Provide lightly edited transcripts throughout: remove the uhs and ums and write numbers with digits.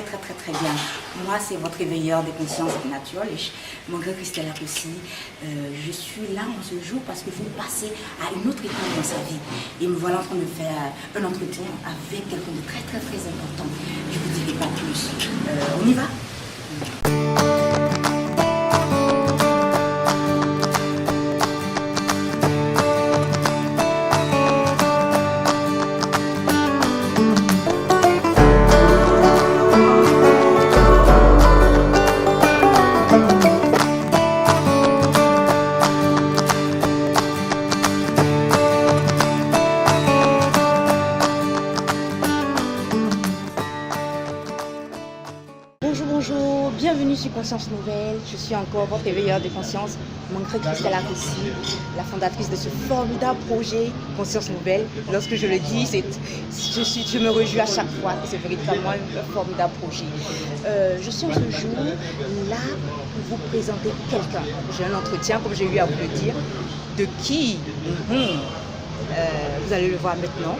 très bien. Moi, c'est votre réveilleur des consciences naturelles. Mon grand Christelle aussi. Je suis là en ce jour parce que vous passez à une autre étape dans sa vie. Et me voilà en train de faire un entretien avec quelqu'un de très important. Je ne vous dirai pas plus. On y va? Bonjour, bienvenue sur Conscience Nouvelle. Je suis encore votre éveilleur de conscience, Mancré Christelle Akossi, la fondatrice de ce formidable projet Conscience Nouvelle. Lorsque je le dis, je me réjouis à chaque fois que c'est véritablement un formidable projet. Je suis en ce jour là pour vous présenter quelqu'un. J'ai un entretien, comme j'ai eu à vous le dire, de qui vous allez le voir maintenant.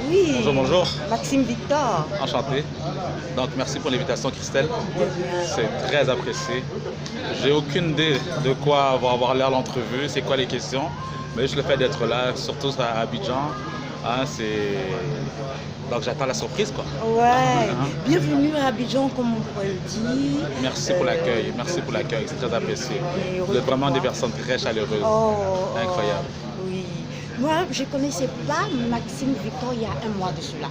Oui. Bonjour, bonjour. Maxime Victor. Enchanté. Donc, merci pour l'invitation, Christelle. C'est très apprécié. J'ai aucune idée de quoi va avoir l'air l'entrevue, c'est quoi les questions, mais juste le fait d'être là, surtout à Abidjan, donc j'attends la surprise, quoi. Ouais. Bienvenue à Abidjan, comme on pourrait le dire. Merci pour l'accueil, c'est très apprécié. Vous êtes vraiment des personnes très chaleureuses. Incroyable. Oui. Moi, je ne connaissais pas Maxime Victor il y a un mois de cela.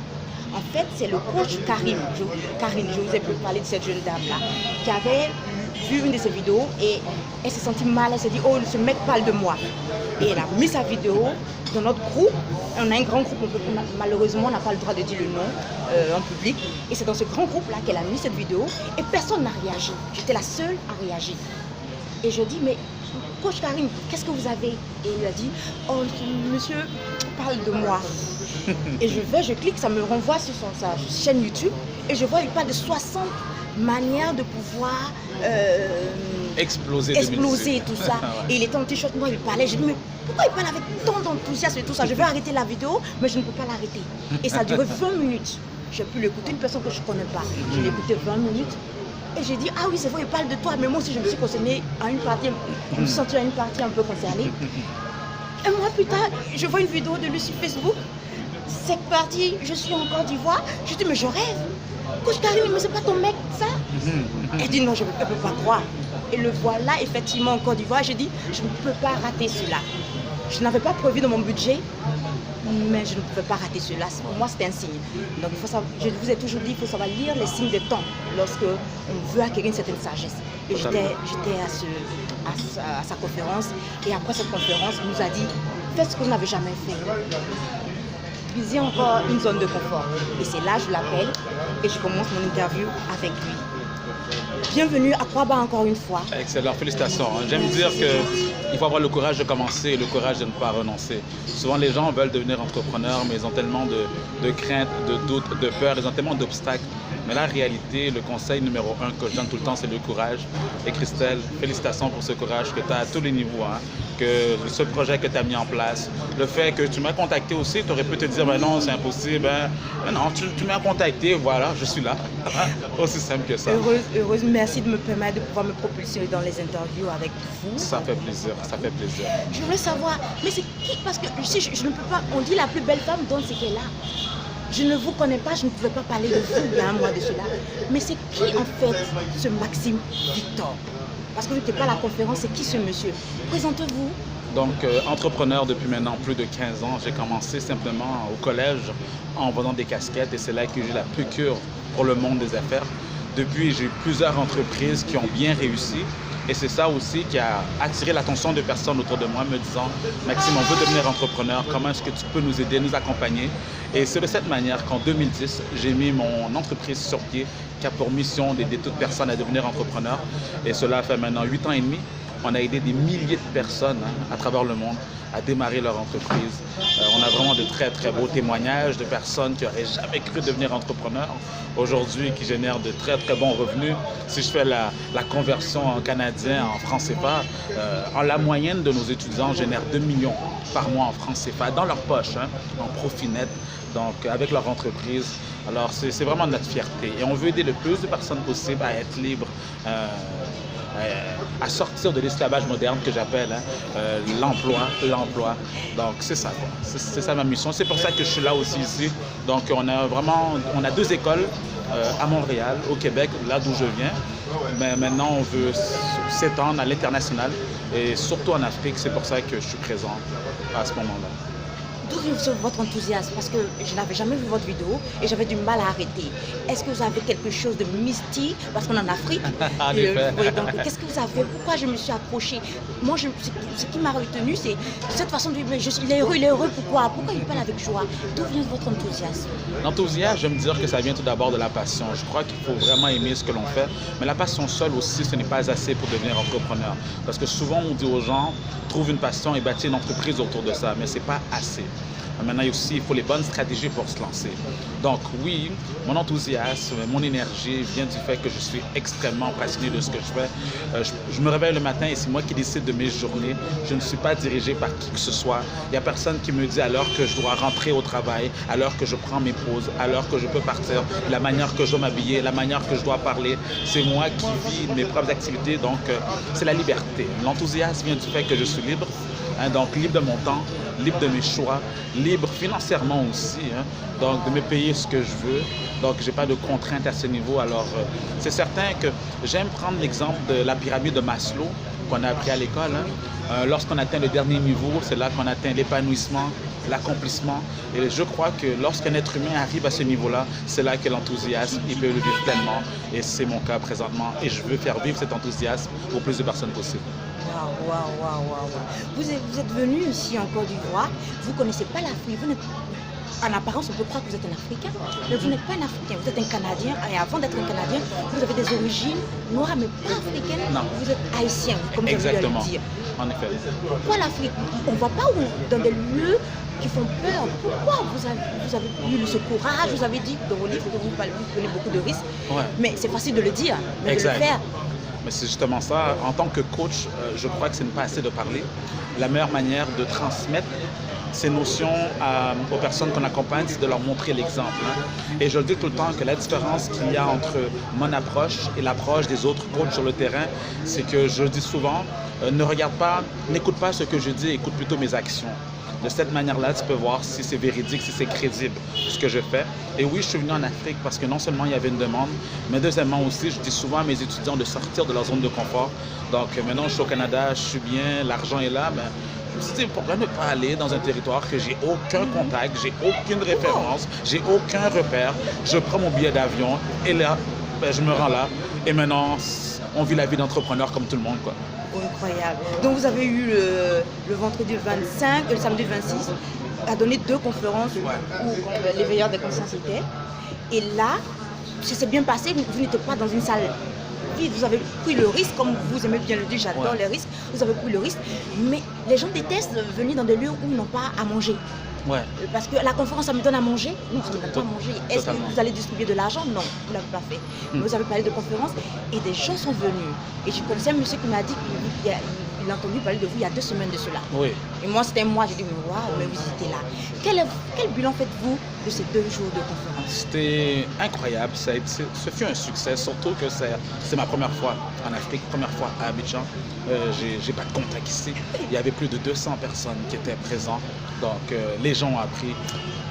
En fait, c'est le coach Karine, je vous ai parlé de cette jeune dame-là, qui avait vu une de ses vidéos et elle s'est sentie mal, elle s'est dit, oh, ce mec parle de moi. Et elle a mis sa vidéo dans notre groupe. On a un grand groupe, malheureusement, on n'a pas le droit de dire le nom en public. Et c'est dans ce grand groupe-là qu'elle a mis cette vidéo et personne n'a réagi. J'étais la seule à réagir. Et je dis, mais coach Karine, qu'est-ce que vous avez? Et il a dit, oh, monsieur parle de moi. Et je clique, ça me renvoie sur sa chaîne YouTube et je vois, il parle de 60 manières de pouvoir exploser tout ça. Et il était en t-shirt, moi il parlait, j'ai dit, mais pourquoi il parle avec tant d'enthousiasme et tout ça? Je vais arrêter la vidéo, mais je ne peux pas l'arrêter. Et ça a duré 20 minutes. J'ai pu l'écouter, une personne que je ne connais pas. Je l'ai écouté 20 minutes. Et j'ai dit, ah oui, c'est vrai, il parle de toi, mais moi aussi je me suis concernée à une partie, je me sentais à une partie un peu concernée. Un mois plus tard, je vois une vidéo de lui sur Facebook. C'est parti, je suis en Côte d'Ivoire. Je dis, mais je rêve. Coach Karine, mais c'est pas ton mec, ça? Elle dit, non, je ne peux pas croire. Et le voilà, effectivement, en Côte d'Ivoire. J'ai dit, je ne peux pas rater cela. Je n'avais pas prévu dans mon budget, mais je ne pouvais pas rater cela. Pour moi, c'était un signe. Donc, il faut savoir, je vous ai toujours dit, il faut savoir lire les signes des temps lorsque on veut acquérir une certaine sagesse. Et j'étais à sa conférence. Et après cette conférence, il nous a dit, faites ce que vous n'avez jamais fait. Visez encore une zone de confort. Et c'est là que je l'appelle et je commence mon interview avec lui. Bienvenue à Kwaba encore une fois. Excellent, félicitations. J'aime dire qu'il faut avoir le courage de commencer et le courage de ne pas renoncer. Souvent les gens veulent devenir entrepreneurs, mais ils ont tellement de craintes, de doutes, de peurs, ils ont tellement d'obstacles. Mais la réalité, le conseil numéro 1 que je donne tout le temps, c'est le courage. Et Christelle, félicitations pour ce courage que tu as à tous les niveaux. Que ce projet que tu as mis en place, le fait que tu m'as contacté aussi, tu aurais pu te dire, mais non, c'est impossible. Mais non, tu m'as contacté, voilà, je suis là. Aussi simple que ça. Heureuse, merci de me permettre de pouvoir me propulser dans les interviews avec vous. Ça fait plaisir, ça fait plaisir. Je voulais savoir, mais c'est qui? Parce que si je ne peux pas, on dit la plus belle femme donne ce qu'elle a. Je ne vous connais pas, je ne pouvais pas parler de vous il y a un mois de cela. Mais c'est qui en fait ce Maxime Victor? Parce que vous n'étiez pas à la conférence, c'est qui ce monsieur? Présentez-vous. Donc, entrepreneur depuis maintenant plus de 15 ans. J'ai commencé simplement au collège en vendant des casquettes et c'est là que j'ai la piqûre pour le monde des affaires. Depuis, j'ai eu plusieurs entreprises qui ont bien réussi. Et c'est ça aussi qui a attiré l'attention de personnes autour de moi me disant « Maxime, on veut devenir entrepreneur, comment est-ce que tu peux nous aider, nous accompagner ?» Et c'est de cette manière qu'en 2010, j'ai mis mon entreprise sur pied qui a pour mission d'aider toute personne à devenir entrepreneur. Et cela fait maintenant 8 ans et demi. On a aidé des milliers de personnes à travers le monde à démarrer leur entreprise. On a vraiment de très, très beaux témoignages de personnes qui n'auraient jamais cru devenir entrepreneurs aujourd'hui, qui génèrent de très, très bons revenus. Si je fais la conversion en canadien, en francs CFA, la moyenne de nos étudiants génère 2 millions par mois en francs CFA dans leur poche, en profit net. donc avec leur entreprise. Alors c'est vraiment notre fierté et on veut aider le plus de personnes possible à être libres, à sortir de l'esclavage moderne que j'appelle l'emploi. Donc c'est ça, quoi. C'est ça ma mission. C'est pour ça que je suis là aussi ici. Donc on a 2 écoles à Montréal, au Québec, là d'où je viens. Mais maintenant on veut s'étendre à l'international et surtout en Afrique. C'est pour ça que je suis présent à ce moment-là. D'où vient votre enthousiasme? Parce que je n'avais jamais vu votre vidéo et j'avais du mal à arrêter. Est-ce que vous avez quelque chose de mystique? Parce qu'on est en Afrique. En effet. Oui, donc qu'est-ce que vous avez? Pourquoi je me suis accrochée? Moi, ce qui m'a retenu, c'est cette façon de dire, mais il est heureux, pourquoi? Pourquoi il parle avec joie? D'où vient votre enthousiasme? L'enthousiasme, je vais me dire que ça vient tout d'abord de la passion. Je crois qu'il faut vraiment aimer ce que l'on fait. Mais la passion seule aussi, ce n'est pas assez pour devenir entrepreneur. Parce que souvent, on dit aux gens, trouve une passion et bâtis une entreprise autour de ça. Mais ce n'est pas assez. Maintenant aussi, il faut les bonnes stratégies pour se lancer. Donc oui, mon enthousiasme, mon énergie vient du fait que je suis extrêmement passionné de ce que je fais. Je me réveille le matin et c'est moi qui décide de mes journées. Je ne suis pas dirigé par qui que ce soit. Il n'y a personne qui me dit à l'heure que je dois rentrer au travail, à l'heure que je prends mes pauses, à l'heure que je peux partir, la manière que je dois m'habiller, la manière que je dois parler. C'est moi qui vis mes propres activités, donc c'est la liberté. L'enthousiasme vient du fait que je suis libre. Donc libre de mon temps, libre de mes choix, libre financièrement aussi, donc de me payer ce que je veux. Donc je n'ai pas de contraintes à ce niveau. Alors c'est certain que j'aime prendre l'exemple de la pyramide de Maslow qu'on a appris à l'école. Lorsqu'on atteint le dernier niveau, c'est là qu'on atteint l'épanouissement, l'accomplissement. Et je crois que lorsqu'un être humain arrive à ce niveau-là, c'est là que l'enthousiasme, il peut le vivre pleinement. Et c'est mon cas présentement. Et je veux faire vivre cet enthousiasme au plus de personnes possible. Waouh. Vous êtes venu ici en Côte d'Ivoire, vous ne connaissez pas l'Afrique. En apparence, on peut croire que vous êtes un Africain, mais vous n'êtes pas un Africain, vous êtes un Canadien. Et avant d'être un Canadien, vous avez des origines noires, mais pas africaines. Non. Vous êtes haïtien, comme je viens de le dire. En effet. Pourquoi l'Afrique? On ne va pas dans des lieux qui font peur. Pourquoi vous avez eu ce courage? Vous avez dit dans vos livres que vous prenez beaucoup de risques. Ouais. Mais c'est facile de le dire, mais exact. de le faire. Mais c'est justement ça. En tant que coach, je crois que ce n'est pas assez de parler. La meilleure manière de transmettre ces notions aux personnes qu'on accompagne, c'est de leur montrer l'exemple. Et je le dis tout le temps que la différence qu'il y a entre mon approche et l'approche des autres coachs sur le terrain, c'est que je dis souvent, n'écoute pas ce que je dis, écoute plutôt mes actions. De cette manière-là, tu peux voir si c'est véridique, si c'est crédible, ce que je fais. Et oui, je suis venu en Afrique parce que non seulement il y avait une demande, mais deuxièmement aussi, je dis souvent à mes étudiants de sortir de leur zone de confort. Donc maintenant, je suis au Canada, je suis bien, l'argent est là, mais je me suis dit, pourquoi ne pas aller dans un territoire que j'ai aucun contact, j'ai aucune référence, j'ai aucun repère. Je prends mon billet d'avion et là, je me rends là. Et maintenant, on vit la vie d'entrepreneur comme tout le monde, quoi. Incroyable. Donc vous avez eu le vendredi 25 et le samedi 26 à donner 2 conférences où l'éveilleur des consciences était. Et là, ça s'est bien passé, vous n'étiez pas dans une salle vide, vous avez pris le risque, comme vous aimez bien le dire, j'adore les risques, vous avez pris le risque, mais les gens détestent venir dans des lieux où ils n'ont pas à manger. Ouais. Parce que la conférence, ça me donne à manger. Non, ça ne me donne pas à manger. Est-ce que vous allez distribuer de l'argent? Non, vous ne l'avez pas fait. Vous avez parlé de conférence et des gens sont venus. Et je connaissais un monsieur qui m'a dit qu'il a entendu parler de vous il y a 2 semaines de cela. Oui. Et moi, c'était moi, j'ai dit, mais waouh, mais vous étiez là. Quel bilan faites-vous de ces 2 jours de conférence? C'était incroyable, ce fut un succès, surtout que c'est ma première fois en Afrique, première fois à Abidjan. J'ai pas de contact ici. Il y avait plus de 200 personnes qui étaient présentes, donc les gens ont appris.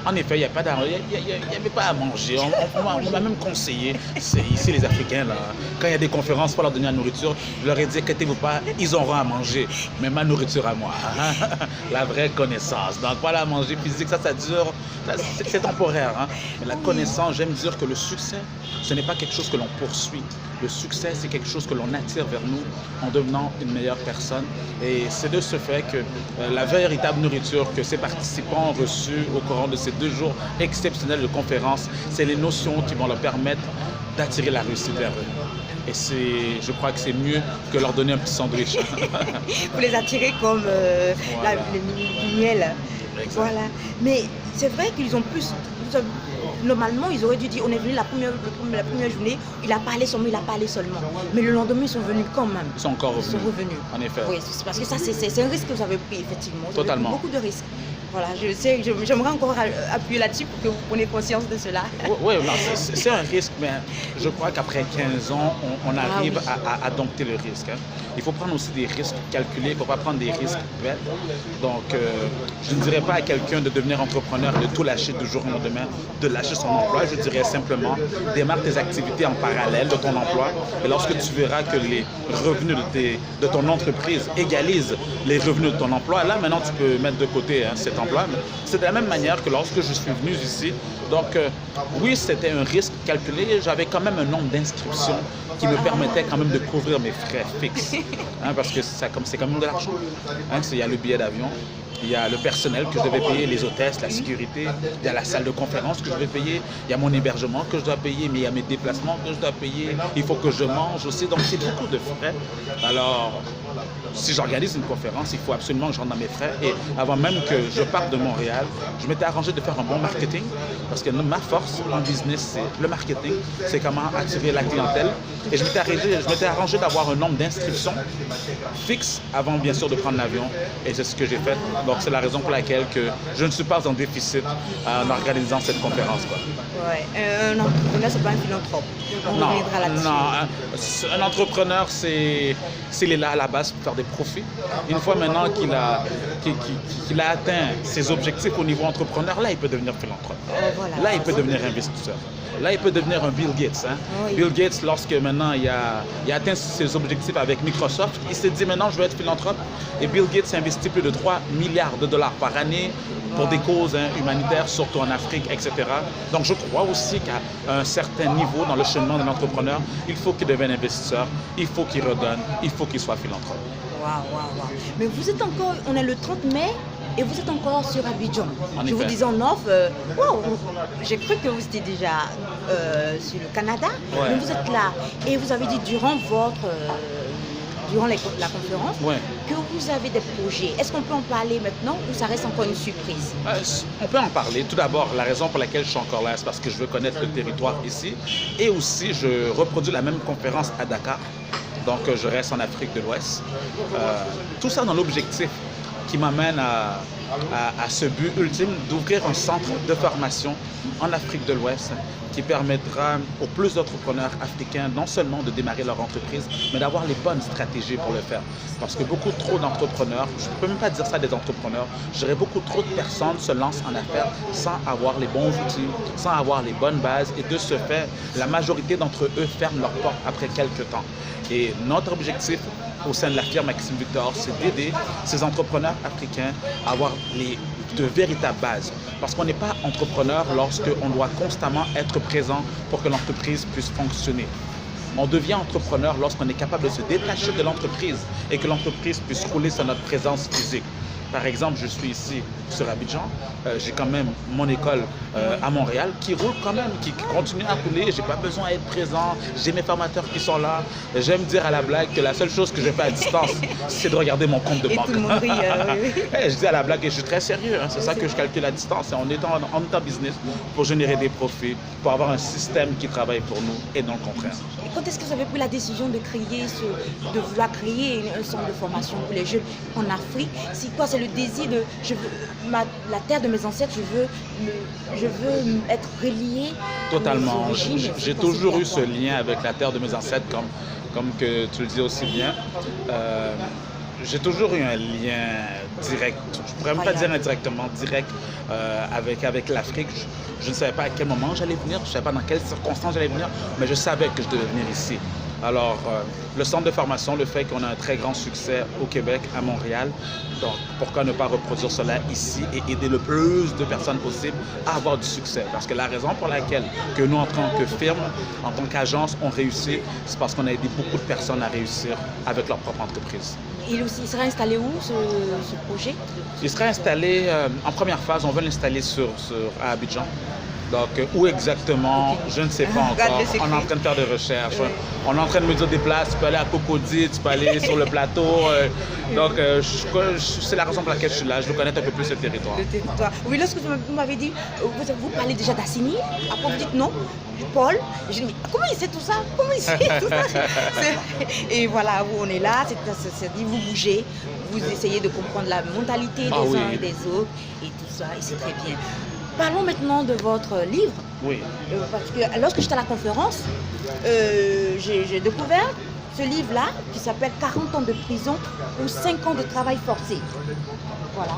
En effet, il n'y avait pas à manger. On m'a même conseillé, c'est ici les Africains, là, quand il y a des conférences pour leur donner la nourriture, je leur ai dit, inquiétez-vous pas, ils auront à manger, mais ma nourriture à moi. La vraie connaissance. Donc voilà, manger physique, ça dure, c'est temporaire. Mais la connaissance, j'aime dire que le succès, ce n'est pas quelque chose que l'on poursuit. Le succès, c'est quelque chose que l'on attire vers nous en devenant une meilleure personne. Et c'est de ce fait que la véritable nourriture que ces participants ont reçue au cours de ces 2 jours exceptionnels de conférence, c'est les notions qui vont leur permettre d'attirer la réussite vers eux. Et je crois que c'est mieux que leur donner un petit sandwich. Vous les attirez comme le miel. Voilà. Mais c'est vrai qu'ils ont plus... Normalement, ils auraient dû dire, on est venu la première journée, il a parlé seulement. Mais le lendemain, ils sont venus quand même. Ils sont encore revenus. Ils sont revenus. En effet. Oui, parce que ça, c'est un risque que vous avez pris, effectivement. Vous Totalement. avez pris beaucoup de risques. Voilà, j'aimerais encore appuyer là-dessus pour que vous preniez conscience de cela. Oui, c'est un risque, mais je crois qu'après 15 ans, on arrive à dompter le risque. Hein. Il faut prendre aussi des risques calculés, il ne faut pas prendre des risques bêtes. Donc, je ne dirais pas à quelqu'un de devenir entrepreneur et de tout lâcher du jour au lendemain, de lâcher son emploi. Je dirais simplement, démarre tes activités en parallèle de ton emploi. Et lorsque tu verras que les revenus de ton entreprise égalisent les revenus de ton emploi, là, maintenant, tu peux mettre de côté cet emploi. C'est de la même manière que lorsque je suis venu ici. Donc, oui, c'était un risque calculé. J'avais quand même un nombre d'inscriptions qui me permettait quand même de couvrir mes frais fixes. Hein, parce que c'est quand même de l'argent. Hein, il y a le billet d'avion, il y a le personnel que je devais payer, les hôtesses, la sécurité, il y a la salle de conférence que je devais payer, il y a mon hébergement que je dois payer, mais il y a mes déplacements que je dois payer, il faut que je mange aussi, donc c'est beaucoup de frais. Alors, si j'organise une conférence, il faut absolument que je rentre dans mes frais. Et avant même que je parte de Montréal, je m'étais arrangé de faire un bon marketing, parce que ma force en business, c'est le marketing, c'est comment attirer la clientèle. Et je m'étais arrangé d'avoir un nombre d'inscriptions fixe avant, bien sûr, de prendre l'avion. Et c'est ce que j'ai fait. Donc, c'est la raison pour laquelle que je ne suis pas en déficit en organisant cette conférence. Ouais. Un entrepreneur, c'est pas un philanthrope. On reviendra là-dessus. Non, un entrepreneur, s'il est là à la base pour faire des profits, une fois maintenant qu'il a atteint ses objectifs au niveau entrepreneur, là, il peut devenir philanthrope. Voilà. Là, il peut devenir investisseur. Là, il peut devenir un Bill Gates. Hein? Oui. Bill Gates, lorsque maintenant il a atteint ses objectifs avec Microsoft, il s'est dit maintenant je vais être philanthrope. Et Bill Gates investit plus de 3 milliards de dollars par année pour des causes humanitaires, surtout en Afrique, etc. Donc je crois aussi qu'à un certain niveau dans le cheminement d'un entrepreneur, il faut qu'il devienne investisseur, il faut qu'il redonne, il faut qu'il soit philanthrope. Waouh. Mais vous êtes encore, on est le 30 mai. Et vous êtes encore sur Abidjan. Je vous disais en off, j'ai cru que vous étiez déjà sur le Canada, mais vous êtes là. Et vous avez dit durant la conférence que vous avez des projets. Est-ce qu'on peut en parler maintenant ou ça reste encore une surprise? On peut en parler. Tout d'abord, la raison pour laquelle je suis encore là, c'est parce que je veux connaître le territoire ici. Et aussi, je reproduis la même conférence à Dakar. Donc, je reste en Afrique de l'Ouest. Tout ça dans l'objectif qui m'amène à ce but ultime d'ouvrir un centre de formation en Afrique de l'Ouest qui permettra aux plus d'entrepreneurs africains non seulement de démarrer leur entreprise, mais d'avoir les bonnes stratégies pour le faire. Parce que beaucoup trop d'entrepreneurs, je ne peux même pas dire ça des entrepreneurs, je dirais beaucoup trop de personnes se lancent en affaires sans avoir les bons outils, sans avoir les bonnes bases. Et de ce fait, la majorité d'entre eux ferment leurs portes après quelques temps. Et notre objectif au sein de la firme Maxime Victor, c'est d'aider ces entrepreneurs africains à avoir de véritables bases. Parce qu'on n'est pas entrepreneur lorsqu'on doit constamment être présent pour que l'entreprise puisse fonctionner. On devient entrepreneur lorsqu'on est capable de se détacher de l'entreprise et que l'entreprise puisse rouler sur notre présence physique. Par exemple, je suis ici sur Abidjan, j'ai quand même mon école à Montréal qui roule quand même, qui continue à rouler, j'ai pas besoin d'être présent, j'ai mes formateurs qui sont là. J'aime dire à la blague que la seule chose que je fais à distance, c'est de regarder mon compte de banque. Et tout le monde rit, Je dis à la blague et je suis très sérieux, c'est ça que je calcule à distance. On est en business pour générer des profits, pour avoir un système qui travaille pour nous et non le contraire. Et quand est-ce que vous avez pris la décision de vouloir créer un centre de formation pour les jeunes en Afrique? C'est quoi? C'est le désir de la terre de mes ancêtres, je veux être relié. Totalement. J'ai toujours eu ce lien avec la terre de mes ancêtres, comme que tu le dis aussi bien. J'ai toujours eu un lien direct, je ne pourrais même pas dire indirectement, direct avec l'Afrique. Je ne savais pas à quel moment j'allais venir, je ne savais pas dans quelles circonstances j'allais venir, mais je savais que je devais venir ici. Alors, le centre de formation, le fait qu'on a un très grand succès au Québec, à Montréal, donc pourquoi ne pas reproduire cela ici et aider le plus de personnes possible à avoir du succès? Parce que la raison pour laquelle que nous, en tant que firme, en tant qu'agence, on réussit, c'est parce qu'on a aidé beaucoup de personnes à réussir avec leur propre entreprise. Il sera installé où, ce projet? Il sera installé, en première phase, on veut l'installer à Abidjan. Donc, où exactement, je ne sais pas encore. On est en train de faire des recherches. On est en train de me dire des places. Tu peux aller à Cocody, tu peux aller sur le plateau. Donc, c'est la raison pour laquelle je suis là. Je veux connaître un peu plus ce territoire. Le territoire. Oui, lorsque vous m'avez dit, vous parlez déjà d'Assini, après vous dites non, Paul. Je dis, mais comment il sait tout ça? Comment il sait tout ça? Et voilà, on est là, c'est-à-dire vous bougez, vous essayez de comprendre la mentalité des uns et des autres, et tout ça, et c'est très bien. Parlons maintenant de votre livre. Oui. Parce que lorsque j'étais à la conférence, j'ai découvert ce livre-là qui s'appelle 40 ans de prison ou 5 ans de travail forcé. Voilà.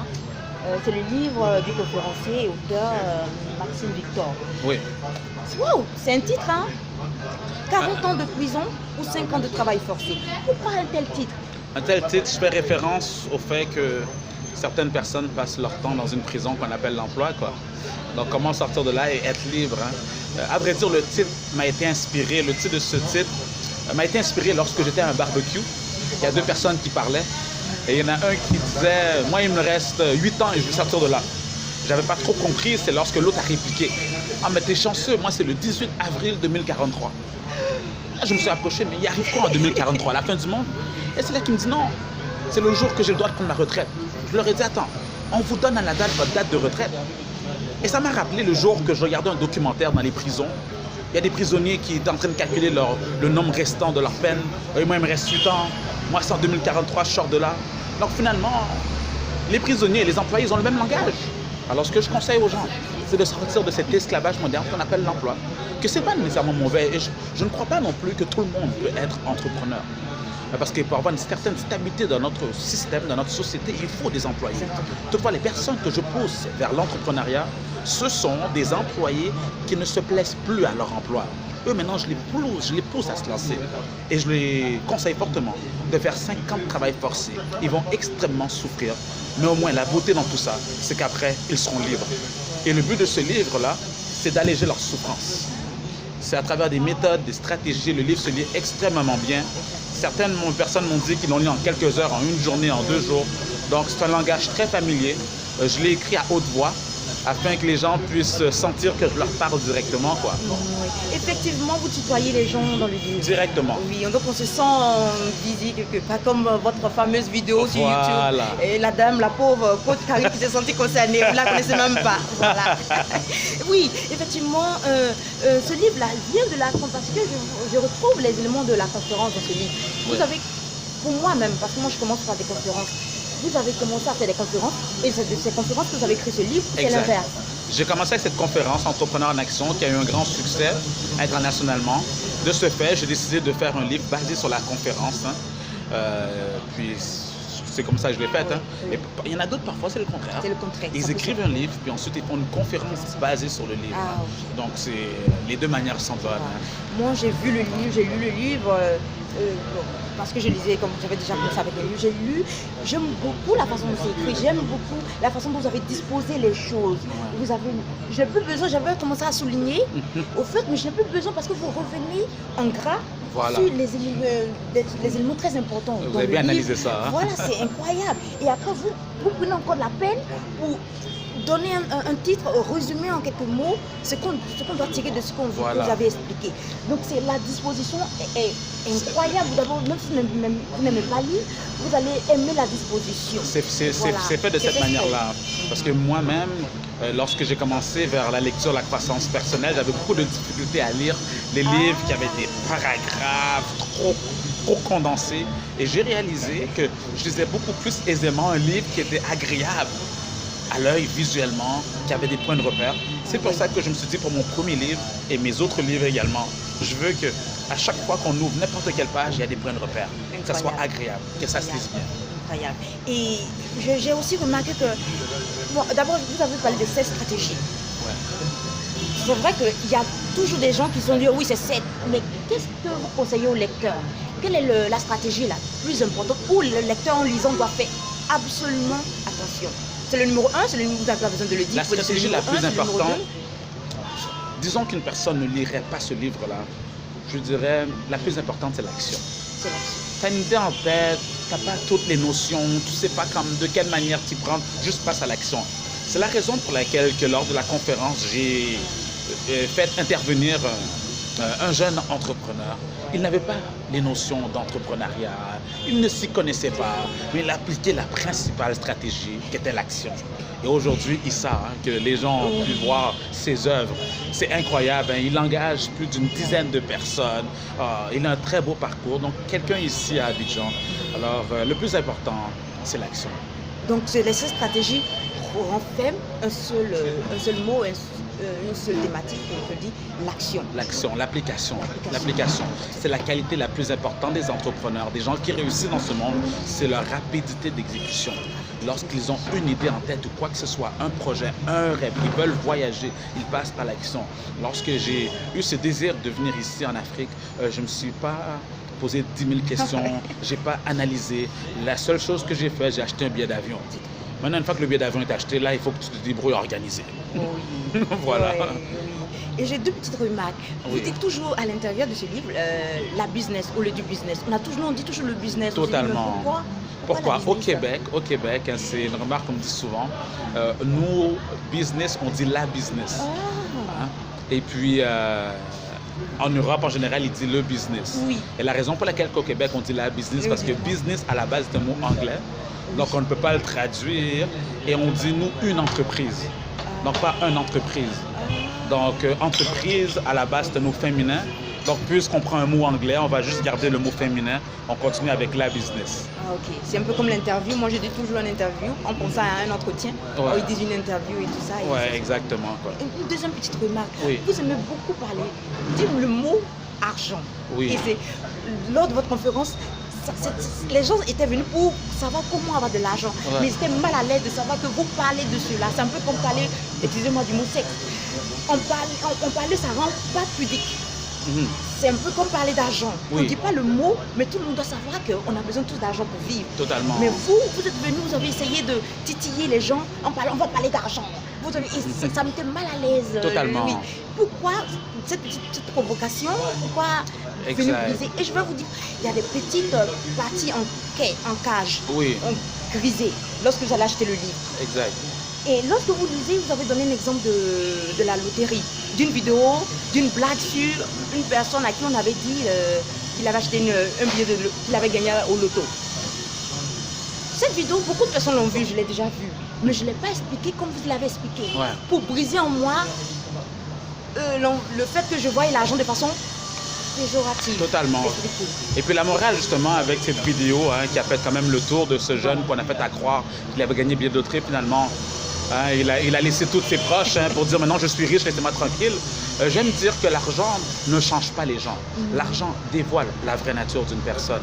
C'est le livre du conférencier et auteur Maxime Victor. Oui. Wow, c'est un titre, hein? 40 ans de prison ou 5 ans de travail forcé. Pourquoi un tel titre? Un tel titre, je fais référence au fait que certaines personnes passent leur temps dans une prison qu'on appelle l'emploi, quoi. Donc, comment sortir de là et être libre, hein? À vrai dire, le titre m'a été inspiré, le titre de ce titre m'a été inspiré lorsque j'étais à un barbecue. Il y a deux personnes qui parlaient et il y en a un qui disait « Moi, il me reste 8 ans et je veux sortir de là. » J'avais pas trop compris, c'est lorsque l'autre a répliqué « Ah, mais t'es chanceux, moi, c'est le 18 avril 2043. » Là, je me suis approché, mais il arrive quoi en 2043, à la fin du monde? Et c'est là qu'il me dit « Non, c'est le jour que j'ai le droit de prendre ma retraite. » Je leur ai dit « Attends, on vous donne à la date votre date de retraite. » Et ça m'a rappelé le jour que je regardais un documentaire dans les prisons. Il y a des prisonniers qui étaient en train de calculer le nombre restant de leur peine. Et moi, il me reste 8 ans. Moi, c'est en 2043, je sors de là. Donc finalement, les prisonniers et les employés, ils ont le même langage. Alors ce que je conseille aux gens, c'est de sortir de cet esclavage moderne qu'on appelle l'emploi. Que ce n'est pas nécessairement mauvais. Et je ne crois pas non plus que tout le monde peut être entrepreneur. Parce que pour avoir une certaine stabilité dans notre système, dans notre société, il faut des employés. Toutefois, les personnes que je pousse vers l'entrepreneuriat, ce sont des employés qui ne se plaisent plus à leur emploi. Eux, maintenant, je les pousse à se lancer. Et je les conseille fortement de faire 5 ans de travail forcé. Ils vont extrêmement souffrir. Mais au moins, la beauté dans tout ça, c'est qu'après, ils seront libres. Et le but de ce livre-là, c'est d'alléger leur souffrance. C'est à travers des méthodes, des stratégies. Le livre se lit extrêmement bien. Certaines personnes m'ont dit qu'ils l'ont lu en quelques heures, en une journée, en 2 jours. Donc, c'est un langage très familier. Je l'ai écrit à haute voix afin que les gens puissent sentir que je leur parle directement, quoi. Oui. Effectivement, vous tutoyez les gens dans le livre. Directement. Oui, donc on se sent visé quelque part, comme votre fameuse vidéo sur YouTube. Et la dame, la pauvre Karine qui s'est sentie concernée, vous ne la connaissez même pas. Voilà. Oui, effectivement, ce livre-là vient de la conférence, parce que je retrouve les éléments de la conférence dans ce livre. Oui. Vous avez, pour moi-même, parce que moi je commence par des conférences, vous avez commencé à faire des conférences, et c'est de ces conférences que vous avez écrit ce livre, c'est l'inverse. J'ai commencé avec cette conférence Entrepreneurs en Action qui a eu un grand succès internationalement. De ce fait, j'ai décidé de faire un livre basé sur la conférence. Puis c'est comme ça que je l'ai fait. Et il y en a d'autres parfois, c'est le contraire. C'est le contraire. Ils écrivent un livre, puis ensuite ils font une conférence basée sur le livre. Ah, okay. Donc les deux manières sont bonnes. Moi, j'ai vu le livre, j'ai lu le livre. Parce que je lisais, comme j'avais déjà commencé avec les livres, j'ai lu, j'aime beaucoup la façon dont c'est écrit, j'aime beaucoup la façon dont vous avez disposé les choses. Vous avez, je n'ai plus besoin, j'avais commencé à souligner, au fait, mais je n'ai plus besoin parce que vous revenez en gras sur les éléments très importants. Vous avez bien analysé ça. Hein? Voilà, c'est incroyable. Et après, vous prenez encore la peine pour donner un titre résumé en quelques mots, ce qu'on doit tirer de ce qu'on vous avez expliqué. Donc la disposition est incroyable. D'abord, même si vous n'aimez pas lire, vous allez aimer la disposition. C'est fait de cette manière-là. Parce que moi-même, lorsque j'ai commencé vers la lecture, la croissance personnelle, j'avais beaucoup de difficultés à lire les livres qui avaient des paragraphes trop condensés. Et j'ai réalisé que je lisais beaucoup plus aisément un livre qui était agréable à l'œil visuellement, qui avait des points de repère. C'est pour ça que je me suis dit pour mon premier livre et mes autres livres également, je veux que à chaque fois qu'on ouvre n'importe quelle page, il y a des points de repère, que ça soit agréable, que ça se lise bien. Incroyable. Et j'ai aussi remarqué que, bon, d'abord vous avez parlé de 16 stratégies. Ouais. C'est vrai qu'il y a toujours des gens qui sont dit oui c'est 7, mais qu'est-ce que vous conseillez au lecteur? Quelle est la stratégie la plus importante où le lecteur en lisant doit faire absolument attention? C'est le numéro 1, c'est le numéro, vous n'avez pas besoin de le dire. La stratégie la plus importante, disons qu'une personne ne lirait pas ce livre-là, je dirais, la plus importante, c'est l'action. C'est l'action. Tu as une idée en tête, tu n'as pas toutes les notions, tu ne sais pas de quelle manière t'y prendre, juste passe à l'action. C'est la raison pour laquelle, que lors de la conférence, j'ai fait intervenir un jeune entrepreneur. Il n'avait pas les notions d'entrepreneuriat, il ne s'y connaissait pas, mais il appliquait la principale stratégie qui était l'action. Et aujourd'hui, Issa, que les gens ont pu voir ses œuvres, c'est incroyable. Il engage plus d'une dizaine de personnes. Il a un très beau parcours. Donc, quelqu'un ici à Abidjan. Alors, le plus important, c'est l'action. Donc, c'est les 6 stratégies renferment un seul mot, une seule thématique, on peut dire l'action. L'action, l'application. L'application. C'est la qualité la plus importante des entrepreneurs, des gens qui réussissent dans ce monde, c'est leur rapidité d'exécution. Lorsqu'ils ont une idée en tête ou quoi que ce soit, un projet, un rêve, ils veulent voyager, ils passent par l'action. Lorsque j'ai eu ce désir de venir ici en Afrique, je ne me suis pas posé 10 000 questions, je n'ai pas analysé. La seule chose que j'ai fait, j'ai acheté un billet d'avion. Maintenant, une fois que le billet d'avion est acheté, là, il faut que tu te débrouilles à organiser. Oui. Voilà. Oui, oui. Et j'ai 2 petites remarques. Vous dites toujours à l'intérieur de ce livre, la business au lieu du business. On dit toujours le business. Totalement. Pourquoi? Au Québec, hein, c'est une remarque qu'on me dit souvent. Nous, business, on dit la business. Hein? Et puis, en Europe, en général, ils disent le business. Oui. Et la raison pour laquelle au Québec, on dit la business, parce que business, à la base, c'est un mot anglais. Donc, on ne peut pas le traduire. Et on dit, nous, une entreprise. Donc, pas une entreprise. Donc, entreprise, à la base, c'est un mot féminin. Donc, puisqu'on prend un mot anglais, on va juste garder le mot féminin. On continue avec la business. Ah, ok. C'est un peu comme l'interview. Moi, je dis toujours une interview en pensant à un entretien. Ils disent une interview et tout ça. Oui, exactement. Quoi. Une deuxième petite remarque. Oui. Vous aimez beaucoup parler, dire le mot argent. Oui. Et c'est lors de votre conférence, les gens étaient venus pour savoir comment avoir de l'argent. Mais ils étaient mal à l'aise de savoir que vous parlez de cela. C'est un peu comme parler, excusez-moi du mot sexe. On parle, ça rend pas pudique. C'est un peu comme parler d'argent. On ne dit pas le mot, mais tout le monde doit savoir qu'on a besoin tous d'argent pour vivre. Totalement. Mais vous êtes venus, vous avez essayé de titiller les gens on va parler d'argent. Ça me met mal à l'aise. Totalement. Oui. Pourquoi cette petite provocation? Pourquoi venir briser? Et je vais vous dire, il y a des petites parties en cage, grisées, lorsque vous allez acheter le livre. Exact. Et lorsque vous lisez, vous avez donné un exemple de la loterie, d'une vidéo, d'une blague sur une personne à qui on avait dit qu'il avait acheté un billet qu'il avait gagné au loto. Cette vidéo, beaucoup de personnes l'ont vue, je l'ai déjà vue, mais je ne l'ai pas expliqué comme vous l'avez expliqué. Pour briser en moi le fait que je voyais l'argent de façon péjorative. Totalement. Et puis la morale justement avec cette vidéo qui a fait quand même le tour de ce jeune qu'on a fait à croire qu'il avait gagné billet de loterie finalement. Il a laissé tous ses proches pour dire maintenant je suis riche, laissez-moi tranquille. J'aime dire que l'argent ne change pas les gens. L'argent dévoile la vraie nature d'une personne.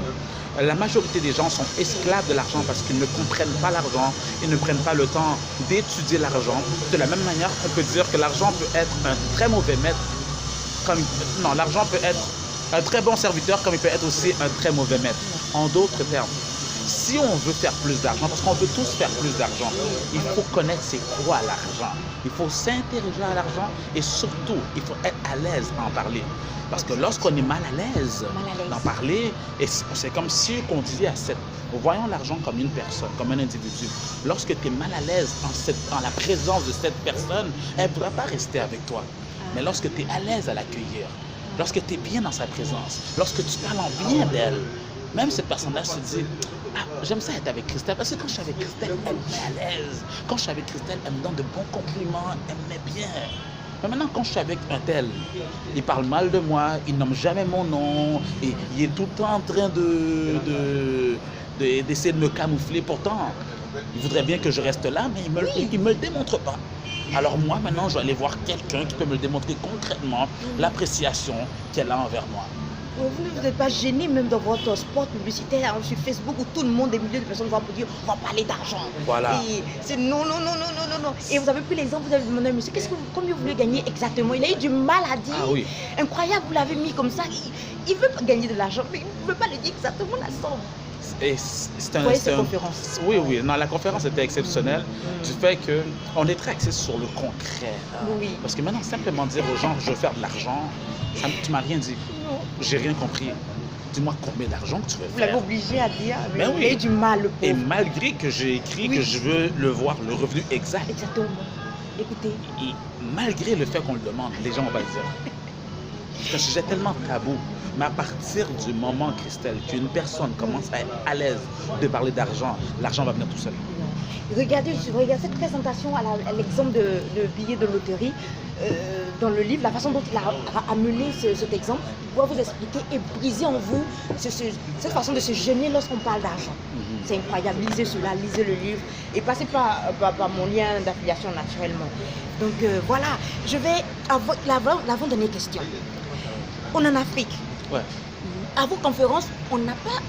La majorité des gens sont esclaves de l'argent parce qu'ils ne comprennent pas l'argent, ils ne prennent pas le temps d'étudier l'argent. De la même manière, on peut dire que l'argent peut être un très mauvais maître. L'argent peut être un très bon serviteur comme il peut être aussi un très mauvais maître. En d'autres termes, si on veut faire plus d'argent, parce qu'on veut tous faire plus d'argent, il faut connaître c'est quoi l'argent. Il faut s'intéresser à l'argent et surtout, il faut être à l'aise à en parler. Parce que lorsqu'on est mal à l'aise d'en parler, et c'est comme si on disait voyons l'argent comme une personne, comme un individu. Lorsque tu es mal à l'aise en la présence de cette personne, elle ne pourra pas rester avec toi. Mais lorsque tu es à l'aise à l'accueillir, lorsque tu es bien dans sa présence, lorsque tu parles en bien d'elle, même cette personne-là se dit j'aime ça être avec Christelle, parce que quand je suis avec Christelle, elle me met à l'aise. Quand je suis avec Christelle, elle me donne de bons compliments, elle me met bien. Mais maintenant, quand je suis avec un tel, il parle mal de moi, il nomme jamais mon nom, et il est tout le temps en train d'essayer de me camoufler. Pourtant, il voudrait bien que je reste là, mais il me le démontre pas. Alors moi, maintenant, je vais aller voir quelqu'un qui peut me le démontrer concrètement, l'appréciation qu'elle a envers moi. Vous n'êtes pas gêné même dans votre spot publicitaire sur Facebook où tout le monde, des milliers de personnes vont vous dire on va parler d'argent. Voilà. Et c'est non. Et vous avez pris l'exemple, vous avez demandé à monsieur, combien vous voulez gagner exactement? Il a eu du mal à dire. Ah oui. Incroyable, vous l'avez mis comme ça. Il veut pas gagner de l'argent, mais il ne veut pas le dire exactement la somme. C'était conférence. Oui. Non, la conférence était exceptionnelle du fait qu'on est très axé sur le concret. Oui. Parce que maintenant, simplement dire aux gens je veux faire de l'argent, tu m'as rien dit. Non. J'ai rien compris. Dis-moi combien d'argent que tu veux faire. Vous l'avez obligé à dire, mais oui. Il a eu du mal, le pauvre. Et malgré que j'ai écrit que je veux le voir, le revenu exact. Exactement. Écoutez. Et malgré le fait qu'on le demande, les gens vont pas le dire. C'est un sujet tellement tabou. Mais à partir du moment, Christelle, qu'une personne commence à être à l'aise de parler d'argent, l'argent va venir tout seul. Regardez cette présentation à l'exemple de billets de loterie. Dans le livre, la façon dont il a amené cet exemple doit vous expliquer et briser en vous cette façon de se gêner lorsqu'on parle d'argent. C'est incroyable. Lisez cela, lisez le livre et passez par mon lien d'affiliation naturellement. Donc voilà, je vais avoir l'avant-dernière question. On est en Afrique. Ouais. À vos conférences, on n'a pas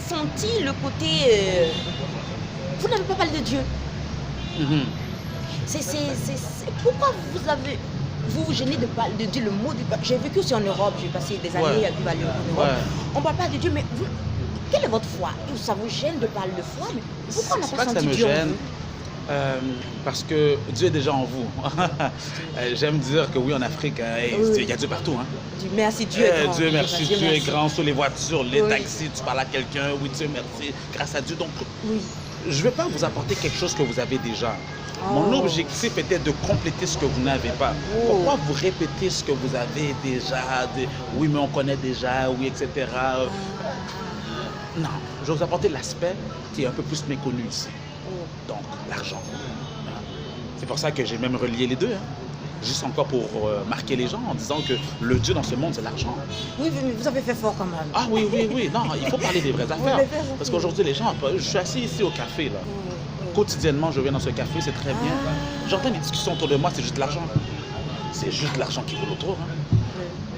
senti le côté... vous n'avez pas parlé de Dieu. Pourquoi vous vous gênez de dire le mot de... J'ai vécu aussi en Europe, j'ai passé des années à vivre en Europe. On ne parle pas de Dieu, mais vous, quelle est votre foi? Ça vous gêne de parler de foi, mais pourquoi on n'a pas senti Dieu en vous? Parce que Dieu est déjà en vous. J'aime dire que oui, en Afrique, il y a Dieu partout. Hein. Merci, Dieu est grand. Dieu merci, Dieu est grand sur les voitures, les taxis, tu parles à quelqu'un, oui, Dieu merci, grâce à Dieu. Donc, je ne vais pas vous apporter quelque chose que vous avez déjà. Mon objectif était de compléter ce que vous n'avez pas. Pourquoi vous répétez ce que vous avez déjà? Oui, mais on connaît déjà, oui, etc. Non, je vais vous apporter l'aspect qui est un peu plus méconnu ici. Donc, l'argent. C'est pour ça que j'ai même relié les deux. Juste encore pour marquer les gens en disant que le Dieu dans ce monde, c'est l'argent. Oui, mais vous avez fait fort quand même. Ah oui. Non, il faut parler des vraies affaires. Parce qu'aujourd'hui, les gens... Je suis assis ici au café, là. Quotidiennement, je viens dans ce café, c'est très bien. J'entends des discussions autour de moi, c'est juste l'argent. C'est juste l'argent qui roule autour.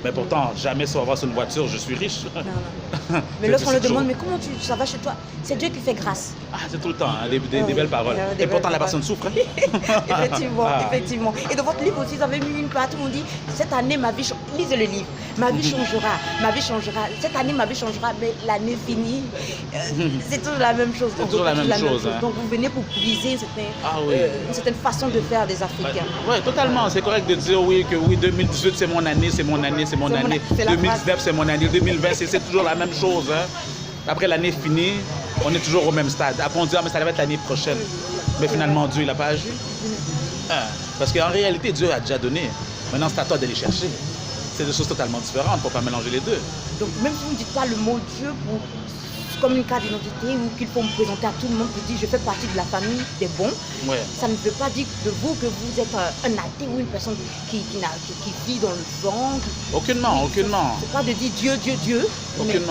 Mais pourtant, jamais si on va sur une voiture, je suis riche. Non. Mais lorsqu'on le demande, mais comment ça va chez toi? C'est Dieu qui fait grâce. C'est tout le temps, des belles paroles. Et pourtant, la personne souffre. Effectivement. Et dans votre livre aussi, vous avez mis une partie où on dit, cette année, ma vie, lisez le livre, ma vie changera. Cette année, ma vie changera, mais l'année finie, c'est toujours la même chose. C'est toujours la même chose. Donc, vous venez pour briser une certaine façon de faire des Africains. Oui, totalement. C'est correct de dire que 2018, c'est mon année. 2019, c'est mon année. 2020, c'est toujours la même chose. Après l'année finie, on est toujours au même stade. Après, on dit, mais ça va être l'année prochaine. Mais finalement, Dieu, il n'a pas agi. Parce qu'en réalité, Dieu a déjà donné. Maintenant, c'est à toi d'aller chercher. C'est des choses totalement différentes. Il ne faut pas mélanger les deux. Donc, même si vous ne dites pas le mot Dieu comme une carte d'identité ou qu'il faut me présenter à tout le monde pour dire je fais partie de la famille des bons, ça ne veut pas dire de vous que vous êtes un athée ou une personne qui vit dans le vent. Aucunement. C'est pas de dire Dieu, mais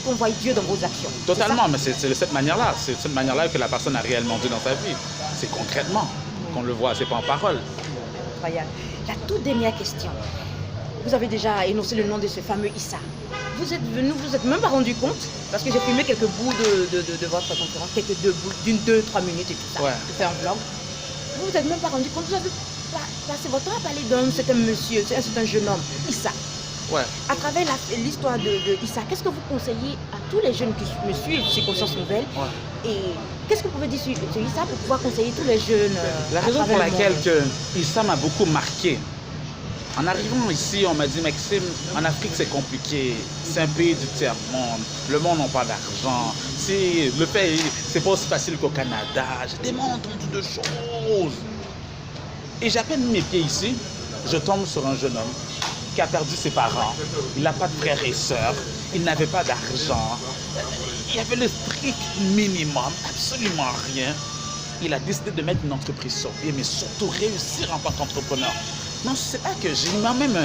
on voit Dieu dans vos actions. Totalement, mais c'est de cette manière-là. C'est de cette manière-là que la personne a réellement Dieu dans sa vie. C'est concrètement qu'on le voit, c'est pas en parole. Incroyable. La toute dernière question. Vous avez déjà énoncé le nom de ce fameux Issa. Vous êtes venu, vous êtes même pas rendu compte, parce que j'ai filmé quelques bouts de votre conférence, quelques d'une 2-3 minutes et tout ça, de faire un vlog. Vous vous êtes même pas rendu compte, vous avez passé votre temps à parler c'est un monsieur, c'est un jeune homme, Issa. À travers l'histoire de Issa, qu'est-ce que vous conseillez à tous les jeunes qui me suivent sur Conscience Nouvelle et qu'est-ce que vous pouvez dire sur Issa pour pouvoir conseiller tous les jeunes La raison pour laquelle Issa m'a beaucoup marqué. En arrivant ici, on m'a dit, Maxime, en Afrique, c'est compliqué. C'est un pays du tiers-monde. Le monde n'a pas d'argent. Le pays, c'est pas aussi facile qu'au Canada. J'ai tellement entendu de choses. Et j'ai à peine mis mes pieds ici, je tombe sur un jeune homme qui a perdu ses parents. Il n'a pas de frères et sœurs. Il n'avait pas d'argent. Il avait le strict minimum, absolument rien. Il a décidé de mettre une entreprise sur pied, mais surtout réussir en tant qu'entrepreneur. Non, je ne sais pas que j'ai eu même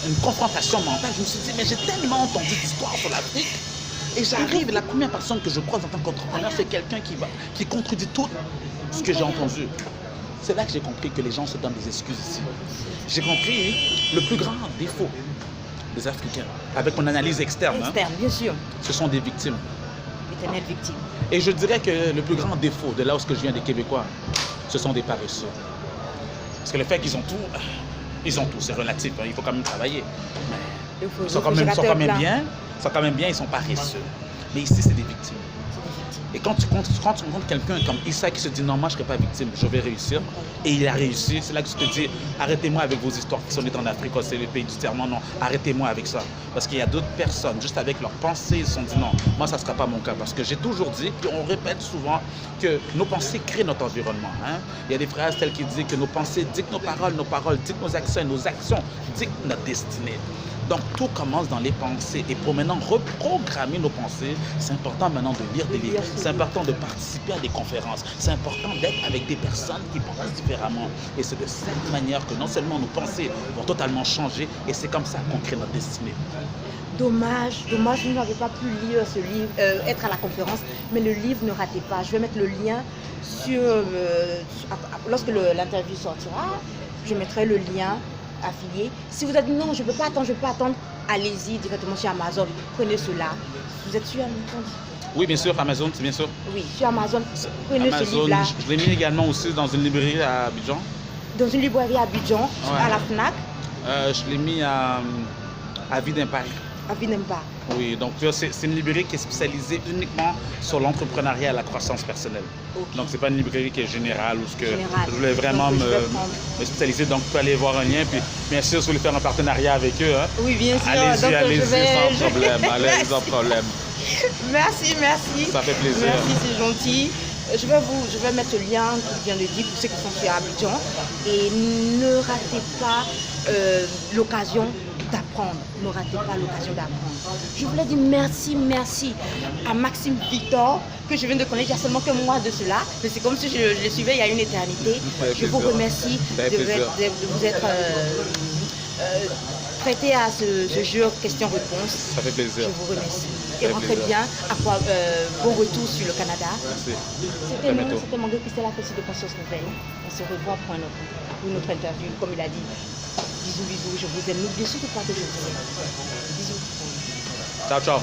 une confrontation mentale. Je me suis dit, mais j'ai tellement entendu d'histoires sur l'Afrique. Et j'arrive, la première personne que je croise en tant qu'entrepreneur, c'est quelqu'un qui contredit tout ce que j'ai entendu. C'est là que j'ai compris que les gens se donnent des excuses ici. J'ai compris le plus grand défaut des Africains, avec mon analyse externe. Bien sûr. Ce sont des victimes. Éternelles victimes. Et je dirais que le plus grand défaut de là où je viens des Québécois, ce sont des paresseux. Parce que le fait qu'ils ont tout, c'est relatif, il faut quand même travailler. Ils sont quand même bien, ils sont paresseux. Mais ici, c'est des victimes. Et quand tu rencontres quelqu'un comme Issa qui se dit non, moi je ne serai pas victime, je vais réussir. Et il a réussi. C'est là que tu te dis, arrêtez-moi avec vos histoires qui sont nées en Afrique, c'est le pays du tiers-monde. Non, arrêtez-moi avec ça. Parce qu'il y a d'autres personnes, juste avec leurs pensées, ils se sont dit non, moi ça ne sera pas mon cas. Parce que j'ai toujours dit, puis on répète souvent, que nos pensées créent notre environnement. Hein? Il y a des phrases telles qui disent que nos pensées dictent nos paroles dictent nos actions dictent notre destinée. Donc tout commence dans les pensées. Et pour maintenant reprogrammer nos pensées, c'est important maintenant de lire des livres. C'est important de participer à des conférences. C'est important d'être avec des personnes qui pensent différemment. Et c'est de cette manière que non seulement nos pensées vont totalement changer, et c'est comme ça qu'on crée notre destinée. Dommage, je n'avais pas pu lire ce livre, être à la conférence, mais le livre ne ratez pas. Je vais mettre le lien sur, lorsque l'interview sortira, je mettrai le lien affilié. Si vous êtes non, je ne peux pas attendre, allez-y directement sur Amazon, prenez cela. Vous êtes sur Amazon? Oui, bien sûr, Amazon, c'est bien sûr. Oui, sur Amazon, prenez ce Amazon, livre-là. je l'ai mis également aussi dans une librairie à Abidjan. Dans une librairie à Abidjan, Ouais. à la FNAC. Je l'ai mis à Vie d'Impact. À Vinemba. Oui, donc c'est une librairie qui est spécialisée uniquement sur l'entrepreneuriat et la croissance personnelle. Okay. Donc c'est pas une librairie qui est générale ou ce que Général. je voulais vraiment Donc, me spécialiser. Donc tu peux aller voir un lien, puis bien sûr si vous voulez faire un partenariat avec eux, hein, Oui, bien sûr. allez-y, Donc, allez-y sans problème, Merci. allez sans problème. Merci. Ça fait plaisir. Merci, c'est gentil. Je vais mettre le lien que je viens de dire pour ceux qui sont sur Abidjan. Et ne ratez pas l'occasion d'apprendre. Ne ratez pas l'occasion d'apprendre. Je voulais dire merci à Maxime Victor, que je viens de connaître il y a seulement que mois de cela. Mais c'est comme si je le suivais il y a une éternité. Je vous remercie de vous être prêté à ce jeu questions-réponses. Ça fait plaisir. Je vous remercie. Et rentrez bien. Bon retour sur le Canada. Merci. C'était mon gars Christella Pessi de Conscience Nouvelle. On se revoit pour une autre interview, comme il a dit. Bisous, je vous aime. N'oubliez surtout pas que je vous aime. Bisous. Ciao.